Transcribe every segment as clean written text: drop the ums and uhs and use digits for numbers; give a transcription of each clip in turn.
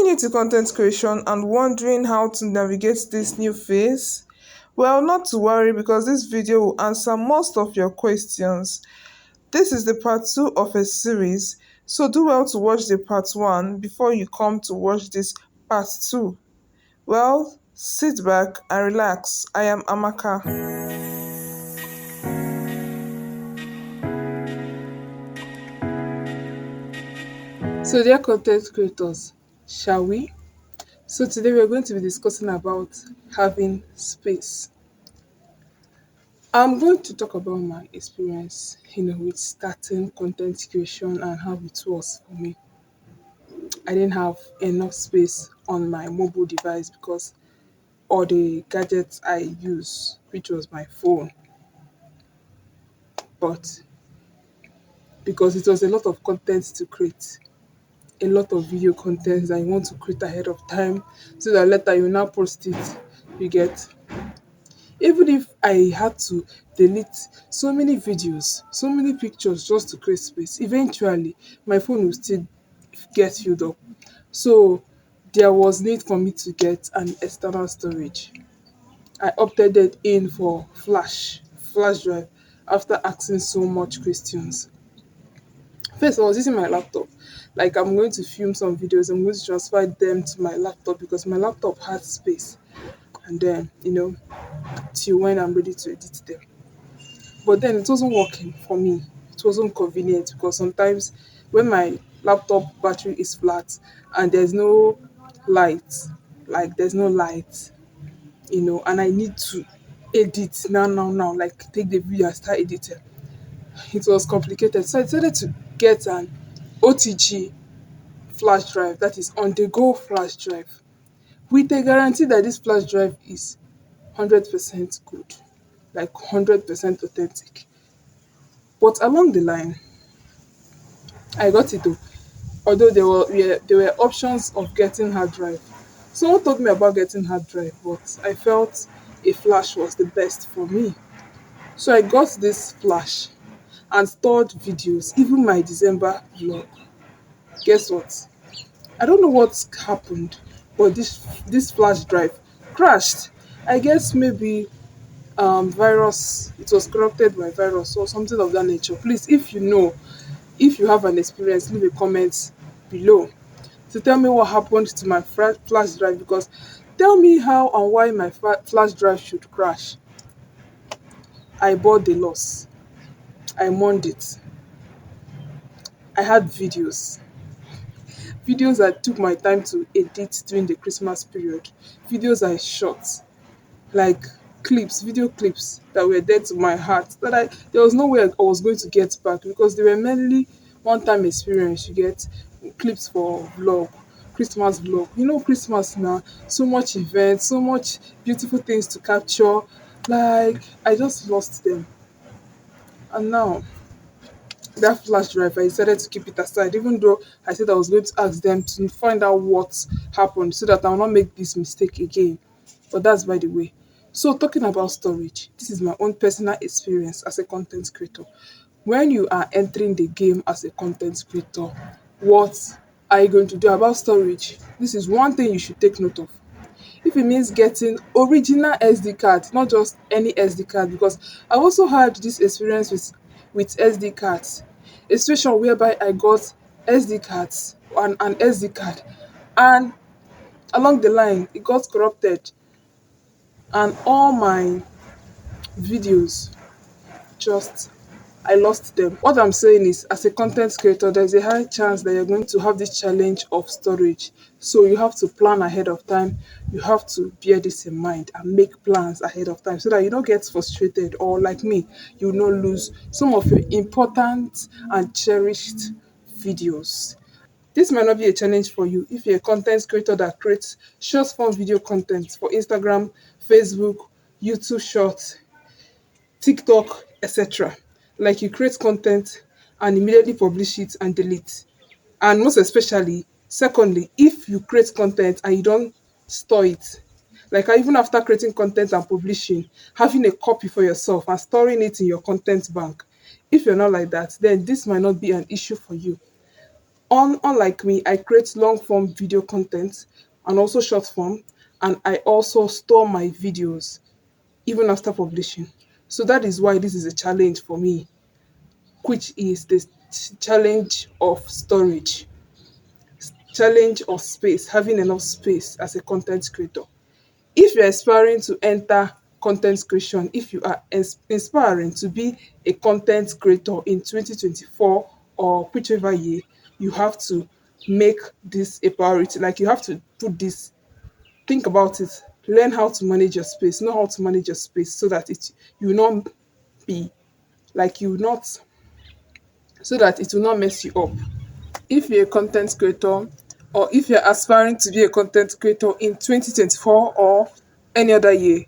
new to content creation and wondering how to navigate this new phase? Well, not to worry because this video will answer most of your questions. This is the part 2 of a series, so do well to watch the part 1 before you come to watch this part 2. Well, sit back and relax. I am Amaka. So, dear content creators, shall we? So, today we're going to be discussing about having space. I'm going to talk about my experience, with starting content creation and how it was for me. I didn't have enough space on my mobile device because all the gadgets I use, which was my phone, but because it was a lot of content to create, a lot of video content that you want to create ahead of time so that later you now post it, you get. Even if I had to delete so many videos, so many pictures just to create space, eventually my phone will still get filled up. So there was need for me to get an external storage. I opted it in for flash drive after asking so much questions. First, I was using my laptop. Like I'm going to film some videos, I'm going to transfer them to my laptop because my laptop had space. And then, till when I'm ready to edit them. But then it wasn't working for me. It wasn't convenient because sometimes when my laptop battery is flat and there's no light, like there's no light, and I need to edit now, like take the video and start editing. It was complicated. So I decided to get an OTG flash drive, that is on the go flash drive, with a guarantee that this flash drive is 100% good, like 100% authentic. But along the line, I got it though. Although there were options of getting hard drive. Someone told me about getting hard drive, but I felt a flash was the best for me. So I got this flash and stored videos, even my December vlog. Guess what? I don't know what happened, but this flash drive crashed. I guess maybe virus, it was corrupted by virus or something of that nature. Please, if you know, if you have an experience, leave a comment below to tell me what happened to my flash drive, because tell me how and why my flash drive should crash. I bought the loss. I mourned it. I had videos I took my time to edit during the Christmas period, videos I shot, like video clips that were dear to my heart, that there was no way I was going to get back because they were mainly one time experience. You get clips for vlog, Christmas vlog. Christmas now, so much events, so much beautiful things to capture. Like I just lost them. And now that flash drive, I decided to keep it aside, even though I said I was going to ask them to find out what happened so that I will not make this mistake again. But that's by the way. So, talking about storage, this is my own personal experience as a content creator. When you are entering the game as a content creator, what are you going to do about storage? This is one thing you should take note of. If it means getting original SD card, not just any SD card, because I also had this experience with SD cards. A situation whereby I got SD cards and an SD card, and along the line it got corrupted, and all my videos just I lost them. What I'm saying is, as a content creator, there's a high chance that you're going to have this challenge of storage. So you have to plan ahead of time. You have to bear this in mind and make plans ahead of time so that you don't get frustrated, or like me, you will not lose some of your important and cherished videos. This might not be a challenge for you if you're a content creator that creates short form video content for Instagram, Facebook, YouTube Shorts, TikTok, etc. Like you create content and immediately publish it and delete. And most especially, secondly, if you create content and you don't store it, like even after creating content and publishing, having a copy for yourself and storing it in your content bank. If you're not like that, then this might not be an issue for you. Unlike me, I create long form video content and also short form, and I also store my videos even after publishing. So that is why this is a challenge for me, which is the challenge of storage, challenge of space, having enough space as a content creator. If you're aspiring to enter content creation, if you are inspiring to be a content creator in 2024 or whichever year, you have to make this a priority. Like, you have to put this, think about it, learn how to manage your space, know how to manage your space so that you will not be like you will not so that it will not mess you up. If you're a content creator, or if you're aspiring to be a content creator in 2024 or any other year,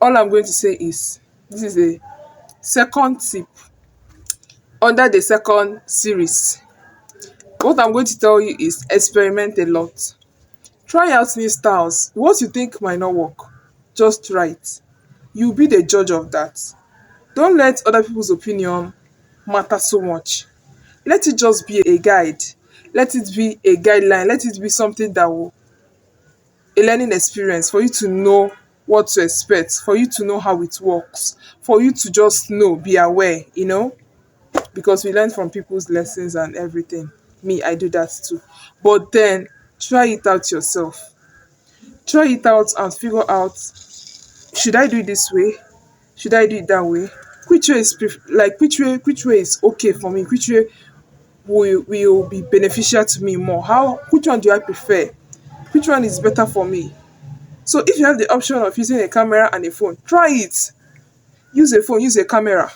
all I'm going to say is this is a second tip under the second series. What I'm going to tell you is experiment a lot. Try out new styles. What you think might not work, just try it. You'll be the judge of that. Don't let other people's opinion matter so much. Let it just be a guide. Let it be a guideline. Let it be something that will, a learning experience for you to know what to expect, for you to know how it works, for you to just know, be aware, because we learn from people's lessons and everything. Me, I do that too. But then try it out yourself. Try it out and figure out, should I do it this way? Should I do it that way? Which way is which way is okay for me? Which way will be beneficial to me more? Which one do I prefer? Which one is better for me? So if you have the option of using a camera and a phone, try it. Use a phone, use a camera.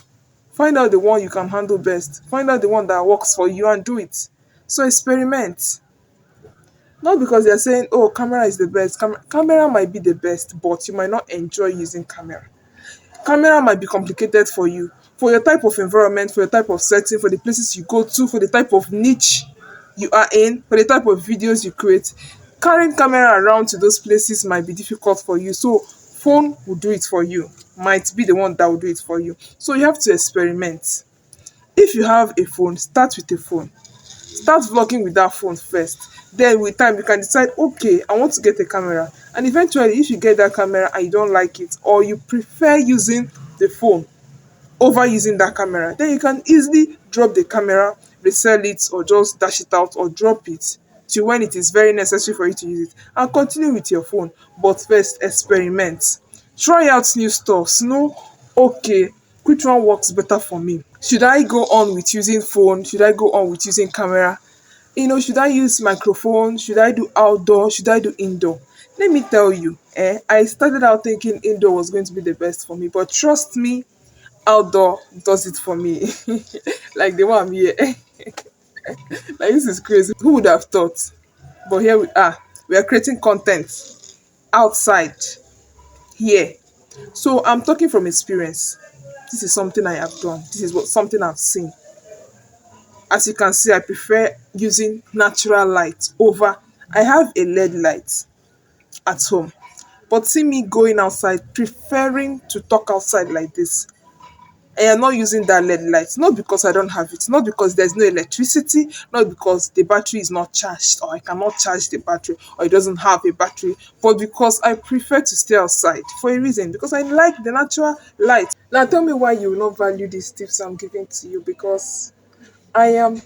Find out the one you can handle best. Find out the one that works for you and do it. So experiment. Not because they're saying, oh, camera is the best. Camera might be the best, but you might not enjoy using camera. Camera might be complicated for you. For your type of environment, for your type of setting, for the places you go to, for the type of niche you are in, for the type of videos you create, carrying camera around to those places might be difficult for you. So phone will do it for you. Might be the one that will do it for you. So you have to experiment. If you have a phone, start with a phone. Start vlogging with that phone first. Then with time you can decide, okay, I want to get a camera. And eventually, if you get that camera and you don't like it, or you prefer using the phone over using that camera, then you can easily drop the camera, resell it, or just dash it out, or drop it to when it is very necessary for you to use it, and continue with your phone. But first, experiment. Try out new stuffs. Know, okay, which one works better for me? Should I go on with using phone? Should I go on with using camera? Should I use microphone? Should I do outdoor? Should I do indoor? Let me tell you, I started out thinking indoor was going to be the best for me, but trust me, outdoor does it for me. Like the one I'm here. Like, this is crazy. Who would have thought? But here we are. We are creating content outside here. So I'm talking from experience. This is something I have done. This is something I've seen. As you can see, I prefer using natural light over. I have a LED light at home, but see me going outside, preferring to talk outside like this. I am not using that LED light, not because I don't have it, not because there's no electricity, not because the battery is not charged, or I cannot charge the battery, or it doesn't have a battery, but because I prefer to stay outside for a reason, because I like the natural light. Now tell me why you will not value these tips I'm giving to you, because I am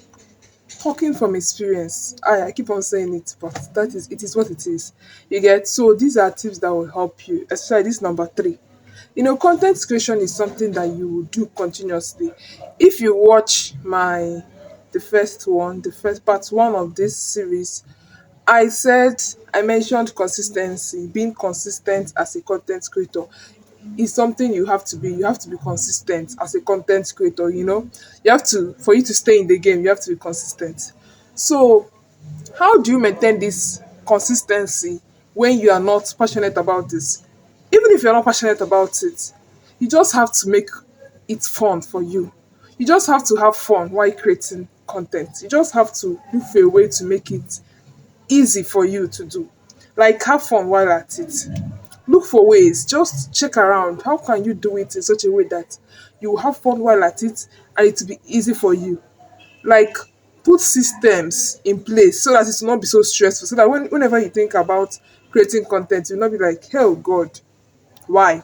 talking from experience. I keep on saying it, but it is what it is. You get, so these are tips that will help you, especially this number three. Content creation is something that you will do continuously. If you watch the first part one of this series, I mentioned consistency. Being consistent as a content creator is something you have to be consistent as a content creator. You have to, for you to stay in the game, you have to be consistent. So how do you maintain this consistency when you are not passionate about this? Even if you're not passionate about it, you just have to make it fun for you. You just have to have fun while creating content. You just have to look for a way to make it easy for you to do. Like, have fun while at it. Look for ways, just check around. How can you do it in such a way that you will have fun while at it and it will be easy for you? Like, put systems in place so that it will not be so stressful. So that whenever you think about creating content, you'll not be like, hell God, why?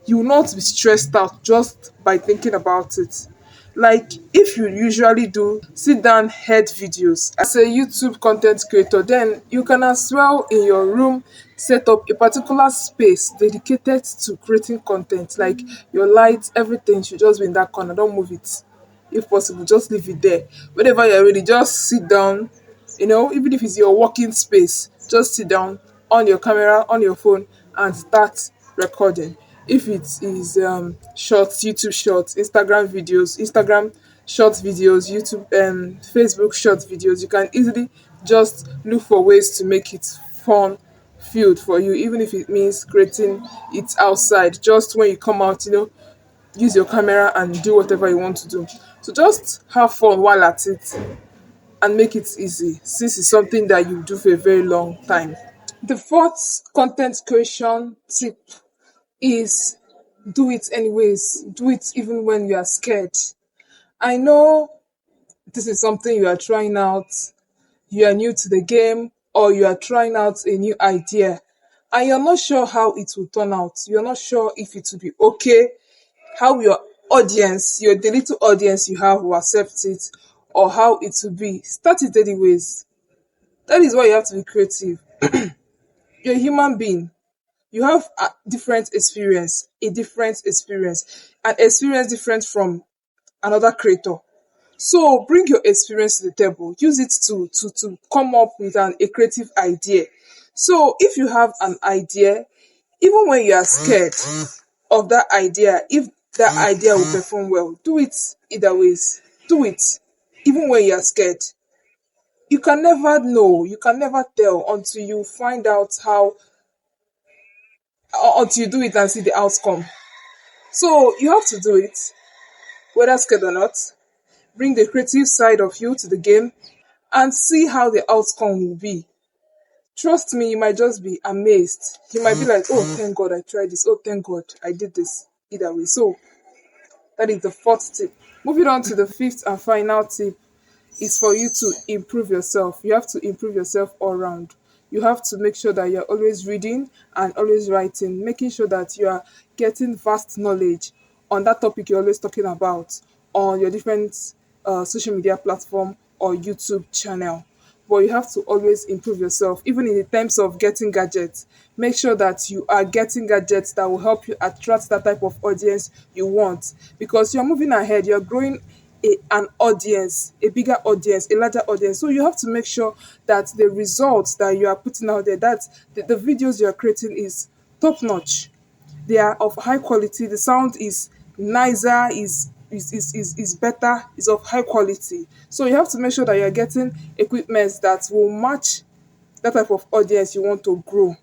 You will not be stressed out just by thinking about it. Like if you usually do sit down head videos as a YouTube content creator, then you can as well in your room set up a particular space dedicated to creating content. Like your lights, everything should just be in that corner. Don't move it. If possible, just leave it there. Whenever you're ready, just sit down. Even if it's your working space, just sit down on your camera, on your phone, and start recording. If it is shorts, YouTube shorts, Instagram videos, Instagram short videos, YouTube, Facebook short videos, you can easily just look for ways to make it fun filled for you, even if it means creating it outside. Just when you come out, use your camera and do whatever you want to do. So just have fun while at it and make it easy, since it's something that you do for a very long time. The fourth content creation tip is do it anyways. Do it even when you are scared. I know this is something you are trying out, you are new to the game, or you are trying out a new idea and you're not sure how it will turn out. You're not sure if it will be okay, how your audience, the little audience you have will accept it, or how it will be. Start it anyways. That is why you have to be creative. You're a human being. You have a different experience, an experience different from another creator. So bring your experience to the table. Use it to come up with a creative idea. So if you have an idea, even when you are scared of that idea, if that idea will perform well, do it either ways. Do it. Even when you are scared. You can never know, you can never tell until you find out how, until you do it and see the outcome. So you have to do it, whether scared or not. Bring the creative side of you to the game and see how the outcome will be. Trust me, you might just be amazed. You might be like, oh, thank God I tried this. Oh, thank God I did this. Either way. So that is the fourth tip. Moving on to the fifth and final tip is for you to improve yourself. You have to improve yourself all around. You have to make sure that you're always reading and always writing, making sure that you are getting vast knowledge on that topic you're always talking about on your different social media platform or YouTube channel. But you have to always improve yourself, even in the terms of getting gadgets. Make sure that you are getting gadgets that will help you attract that type of audience you want, because you're moving ahead, you're growing an audience, a bigger audience, a larger audience. So you have to make sure that the results that you are putting out there, that the videos you are creating is top notch. They are of high quality. The sound is nicer, is better, is of high quality. So you have to make sure that you're getting equipment that will match that type of audience you want to grow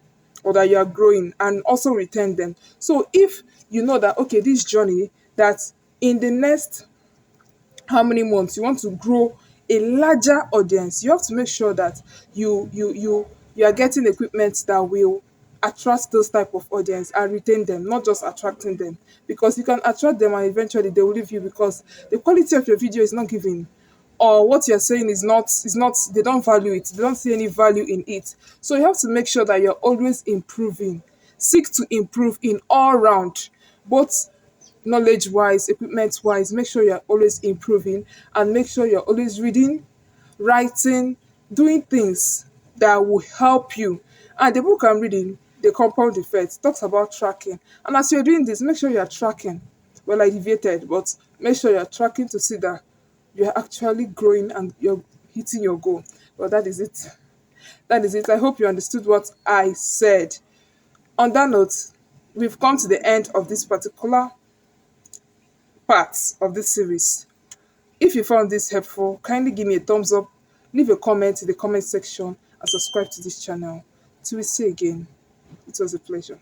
or that you are growing, and also retain them. So if you know that okay, this journey, that in the next how many months you want to grow a larger audience, you have to make sure that you are getting equipment that will attract those type of audience and retain them, not just attracting them, because you can attract them and eventually they will leave you because the quality of your video is not giving, or what you're saying is not they don't value it, they don't see any value in it. So you have to make sure that you're always improving. Seek to improve in all round, both knowledge wise, equipment wise. Make sure you're always improving and make sure you're always reading, writing, doing things that will help you. And the book I'm reading, The Compound Effect, talks about tracking. And as you're doing this, make sure you're tracking. Well, I deviated, but make sure you're tracking to see that you're actually growing and you're hitting your goal. Well, that is it. That is it. I hope you understood what I said. On that note, we've come to the end of this particular part of this series. If you found this helpful, kindly give me a thumbs up, leave a comment in the comment section, and subscribe to this channel. Till we see again, it was a pleasure.